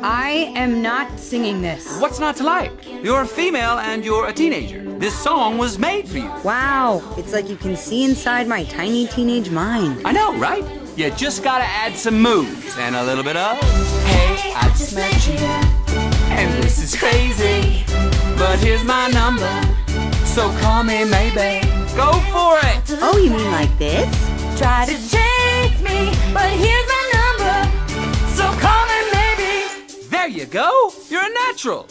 I am not singing this. What's not to like? You're a female and you're a teenager. This song was made for you. Wow, it's like you can see inside my tiny teenage mind. I know, right? You just gotta add some moves and a little bit of, hey, I just met you, and this is crazy, but here's my number, so call me maybe. Go for it! Oh, you mean like this? Try to chase me, but here's my number, so call me maybe. There you go! You're a natural!